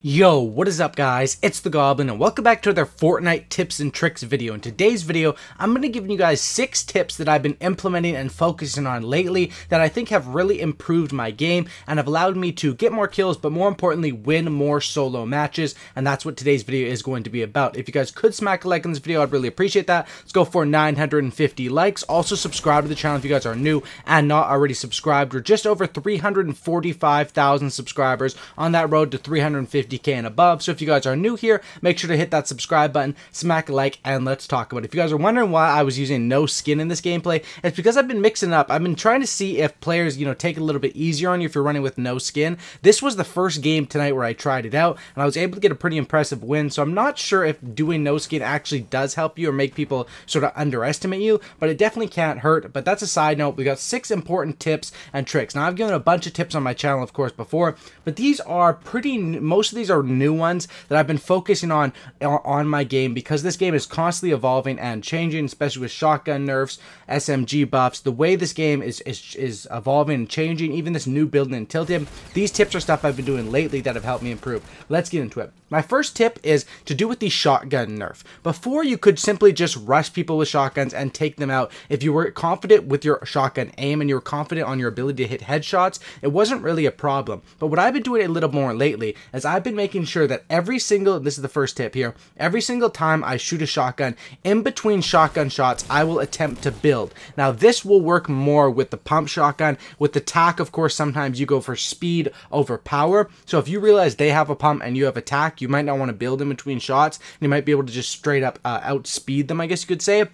Yo, what is up guys? It's the Goblin and welcome back to another Fortnite tips and tricks video. In today's video, I'm going to give you guys 6 tips that I've been implementing and focusing on lately that I think have really improved my game and have allowed me to get more kills, but more importantly, win more solo matches. And that's what today's video is going to be about. If you guys could smack a like on this video, I'd really appreciate that. Let's go for 950 likes. Also subscribe to the channel if you guys are new and not already subscribed. We're just over 345,000 subscribers on that road to 350K and above. So if you guys are new here, make sure to hit that subscribe button, smack a like, and let's talk about it. If you guys are wondering why I was using no skin in this gameplay, it's because I've been mixing up. I've been trying to see if players, take a little bit easier on you if you're running with no skin. This was the first game tonight where I tried it out, and I was able to get a pretty impressive win. So I'm not sure if doing no skin actually does help you or make people sort of underestimate you, but it definitely can't hurt. But that's a side note. We got 6 important tips and tricks. Now I've given a bunch of tips on my channel, of course, before, but these are most of these are new ones that I've been focusing on my game because this game is constantly evolving and changing, especially with shotgun nerfs, SMG buffs. The way this game is evolving and changing, even this new build in Tilted, these tips are stuff I've been doing lately that have helped me improve. Let's get into it. My first tip is to do with the shotgun nerf. Before, you could simply just rush people with shotguns and take them out. If you were confident with your shotgun aim and you were confident on your ability to hit headshots, it wasn't really a problem. But what I've been doing a little more lately is I've been making sure that this is the first tip here, every single time I shoot a shotgun, in between shotgun shots, I will attempt to build. Now this will work more with the pump shotgun. With the tac, of course, sometimes you go for speed over power. So if you realize they have a pump and you have a tac, you might not want to build in between shots, and you might be able to just straight up outspeed them, I guess you could say.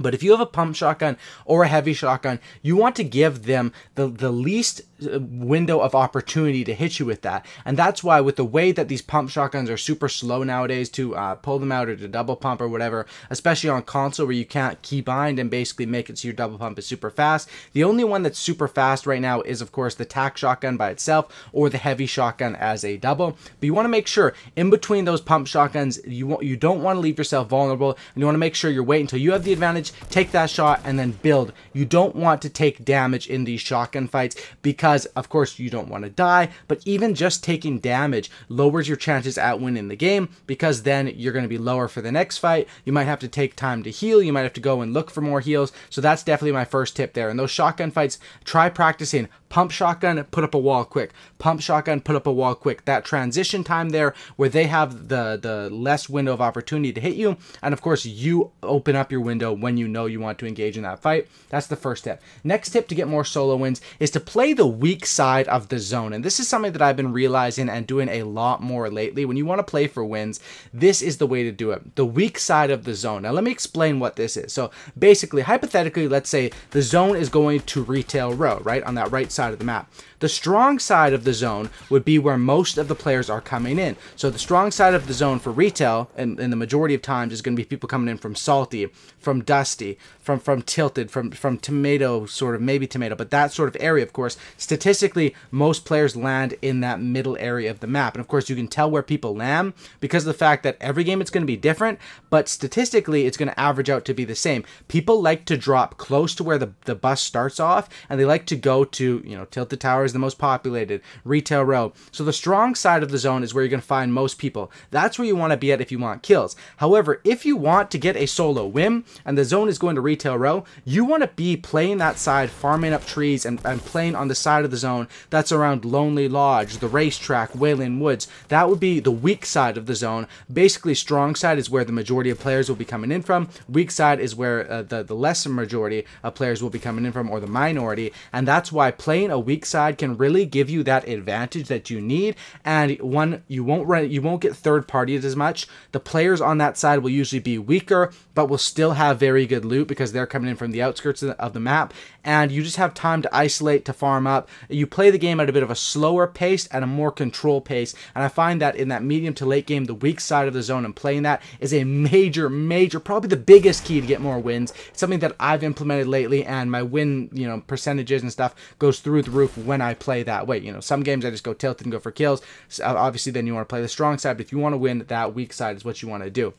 But if you have a pump shotgun or a heavy shotgun, you want to give them the least window of opportunity to hit you with that. And that's why, with the way that these pump shotguns are super slow nowadays to pull them out or to double pump or whatever, especially on console where you can't keybind and basically make it so your double pump is super fast. The only one that's super fast right now is, of course, the tac shotgun by itself or the heavy shotgun as a double. But you want to make sure in between those pump shotguns, you don't want to leave yourself vulnerable, and you want to make sure you're waiting until you have the advantage, take that shot, and then build. You don't want to take damage in these shotgun fights because, of course, you don't want to die, but even just taking damage lowers your chances at winning the game, because then you're going to be lower for the next fight. You might have to take time to heal. You might have to go and look for more heals. So that's definitely my first tip there. In those shotgun fights, try practicing pump shotgun, put up a wall quick. Pump shotgun, put up a wall quick. That transition time there where they have the less window of opportunity to hit you, and of course you open up your window when you know you want to engage in that fight. That's the first tip. Next tip to get more solo wins is to play the weak side of the zone. And this is something that I've been realizing and doing a lot more lately. When you want to play for wins, this is the way to do it. The weak side of the zone. Now let me explain what this is. So basically, hypothetically, let's say the zone is going to retail row, right, on that right side of the map. The strong side of the zone would be where most of the players are coming in. So the strong side of the zone for retail, and the majority of times, is going to be people coming in from Salty, from Dusty, from Tilted, from Tomato, sort of, maybe Tomato, but that sort of area, of course. Statistically, most players land in that middle area of the map. And of course, you can tell where people land because of the fact that every game it's going to be different, but statistically, it's going to average out to be the same. People like to drop close to where the bus starts off, and they like to go to, Tilted Tower is the most populated, retail row. So the strong side of the zone is where you're going to find most people. That's where you want to be at if you want kills. However, if you want to get a solo win and the zone is going to retail row, you want to be playing that side, farming up trees and playing on the side of the zone that's around Lonely Lodge, the racetrack, Wayland Woods. That would be the weak side of the zone. Basically, strong side is where the majority of players will be coming in from. Weak side is where the lesser majority of players will be coming in from, or the minority. And that's why playing a weak side can really give you that advantage that you need. And one, you won't get third parties as much. The players on that side will usually be weaker, but will still have very good loot because they're coming in from the outskirts of the map. And you just have time to isolate, to farm up. You play the game at a bit of a slower pace and a more control pace. And I find that in that medium to late game, the weak side of the zone and playing that is a major, probably the biggest key to get more wins. It's something that I've implemented lately, and my win, percentages and stuff goes through the roof when I play that way. Some games I just go tilted and go for kills. So obviously, then you want to play the strong side, but if you want to win, that weak side is what you want to do.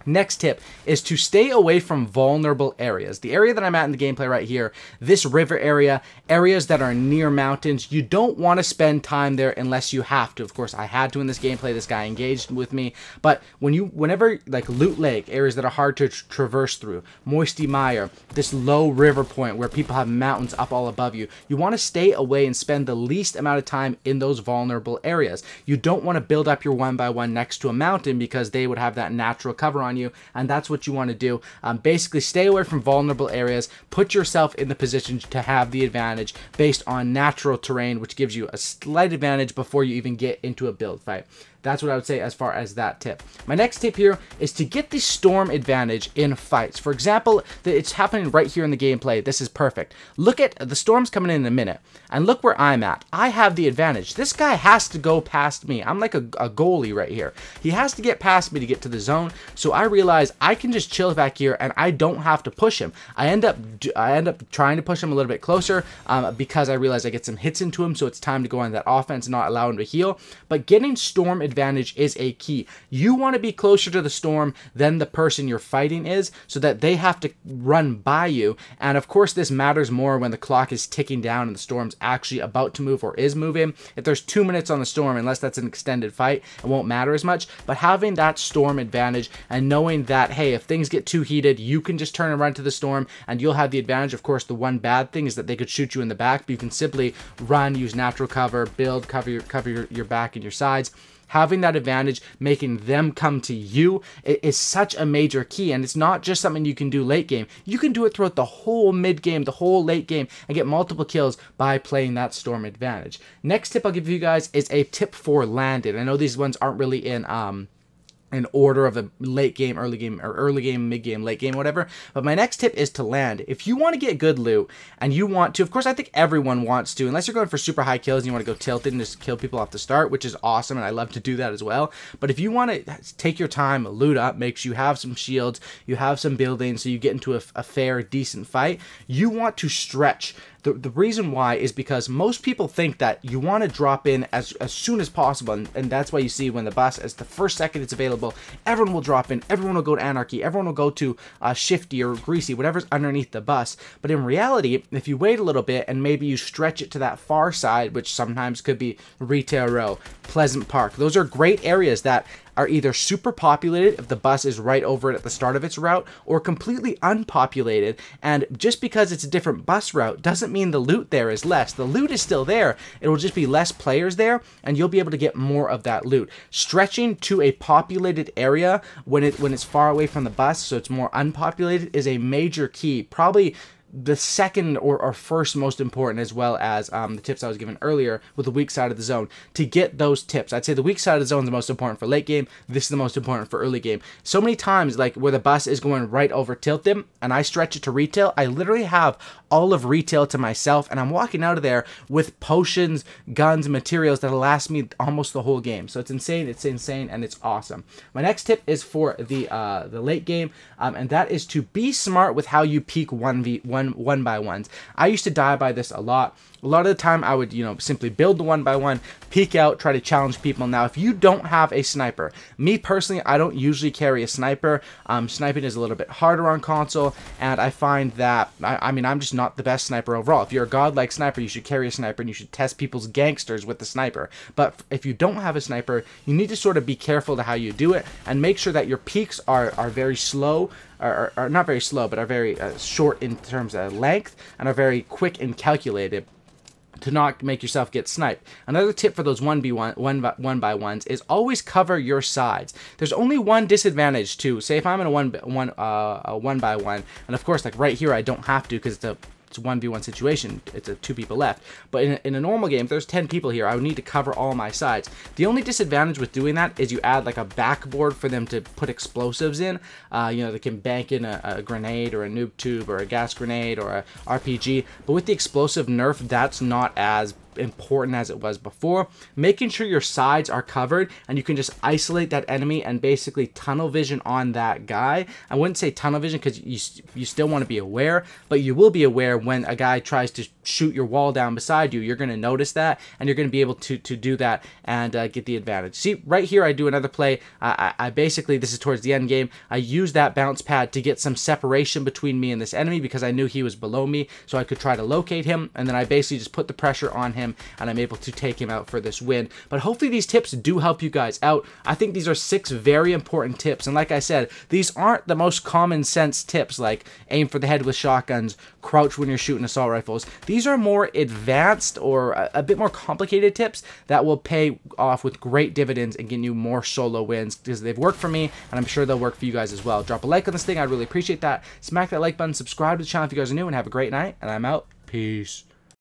Next tip is to stay away from vulnerable areas. The area that I'm at in the gameplay right here, this river area, areas that are near mountains, you don't want to spend time there unless you have to. Of course, I had to in this gameplay. This guy engaged with me. But whenever like Loot Lake, areas that are hard to traverse through, Moisty Mire, this low river point where people have mountains up all above you, you want to stay away and spend the least amount of time in those vulnerable areas. You don't want to build up your 1x1 next to a mountain because they would have that natural cover on you, and that's what you want to do. Basically, stay away from vulnerable areas, put yourself in the position to have the advantage based on natural terrain, which gives you a slight advantage before you even get into a build fight. That's what I would say as far as that tip. My next tip here is to get the storm advantage in fights. For example, it's happening right here in the gameplay. This is perfect. Look at the storm's coming in a minute, and look where I'm at. I have the advantage. This guy has to go past me. I'm like a goalie right here. He has to get past me to get to the zone, so I realize I can just chill back here and I don't have to push him. I end up trying to push him a little bit closer because I realize I get some hits into him, so it's time to go on that offense and not allow him to heal. But getting storm advantage is a key. You want to be closer to the storm than the person you're fighting is, so that they have to run by you. And of course, this matters more when the clock is ticking down and the storm's actually about to move or is moving. If there's 2 minutes on the storm, unless that's an extended fight, it won't matter as much. But having that storm advantage and knowing that, hey, if things get too heated, you can just turn and run to the storm and you'll have the advantage. Of course, the one bad thing is that they could shoot you in the back, but you can simply run, use natural cover, build, cover your back and your sides. Having that advantage, making them come to you, is such a major key. And it's not just something you can do late game. You can do it throughout the whole mid game, the whole late game, and get multiple kills by playing that storm advantage. Next tip I'll give you guys is a tip for landed. I know these ones aren't really in order of the late game, early game, or early game, mid game, late game, whatever. But my next tip is to land. If you want to get good loot and you want to, of course, I think everyone wants to, unless you're going for super high kills and you want to go tilted and just kill people off the start, which is awesome, and I love to do that as well. But if you want to take your time, loot up, make sure you have some shields, you have some buildings, so you get into a fair, decent fight, you want to stretch. The reason why is because most people think that you want to drop in as soon as possible, and that's why you see when the bus, as the first second it's available, everyone will drop in, everyone will go to Anarchy, everyone will go to Shifty or Greasy, whatever's underneath the bus. But in reality, if you wait a little bit and maybe you stretch it to that far side, which sometimes could be Retail Row, Pleasant Park, those are great areas that are either super populated if the bus is right over it at the start of its route, or completely unpopulated. And just because it's a different bus route doesn't mean the loot there is less. The loot is still there. It will just be less players there, and you'll be able to get more of that loot. Stretching to a populated area when it's far away from the bus, so it's more unpopulated, is a major key. Probably the second or first most important, as well as the tips I was given earlier with the weak side of the zone. To get those tips, I'd say the weak side of the zone is the most important for late game. This is the most important for early game. So many times, like where the bus is going right over tilted and I stretch it to retail, I literally have all of retail to myself, and I'm walking out of there with potions, guns, materials that'll last me almost the whole game. So it's insane, and it's awesome. My next tip is for the late game, and that is to be smart with how you peek 1v1s. I used to die by this a lot. A lot of the time I would, simply build the 1x1, peek out, try to challenge people. Now, if you don't have a sniper, me personally, I don't usually carry a sniper. Sniping is a little bit harder on console, and I find that, I'm just not the best sniper overall. If you're a godlike sniper, you should carry a sniper, and you should test people's gangsters with the sniper. But if you don't have a sniper, you need to sort of be careful to how you do it, and make sure that your peaks are very slow, are not very slow, but are very short in terms of length, and are very quick and calculated, to not make yourself get sniped. Another tip for those 1v1s is always cover your sides. There's only one disadvantage to, say if I'm in a 1x1, and of course, like right here, I don't have to because it's a 1v1 situation. It's a 2 people left. But in a normal game, if there's 10 people here, I would need to cover all my sides. The only disadvantage with doing that is you add like a backboard for them to put explosives in. They can bank in a grenade or a noob tube or a gas grenade or a RPG. But with the explosive nerf, that's not as important as it was before. Making sure your sides are covered and you can just isolate that enemy and basically tunnel vision on that guy. I wouldn't say tunnel vision because you still want to be aware, but you will be aware when a guy tries to shoot your wall down beside you. You're going to notice that, and you're going to be able to do that and get the advantage. See, right here I do another play. I basically, this is towards the end game, I use that bounce pad to get some separation between me and this enemy because I knew he was below me, so I could try to locate him, and then I basically just put the pressure on him, and I'm able to take him out for this win. But hopefully these tips do help you guys out. I think these are 6 very important tips, and like I said, these aren't the most common sense tips like aim for the head with shotguns, crouch when you're shooting assault rifles. These are more advanced or a bit more complicated tips that will pay off with great dividends and getting you more solo wins because they've worked for me, and I'm sure they'll work for you guys as well. Drop a like on this thing, I'd really appreciate that. Smack that like button, subscribe to the channel if you guys are new, and have a great night, and I'm out. Peace.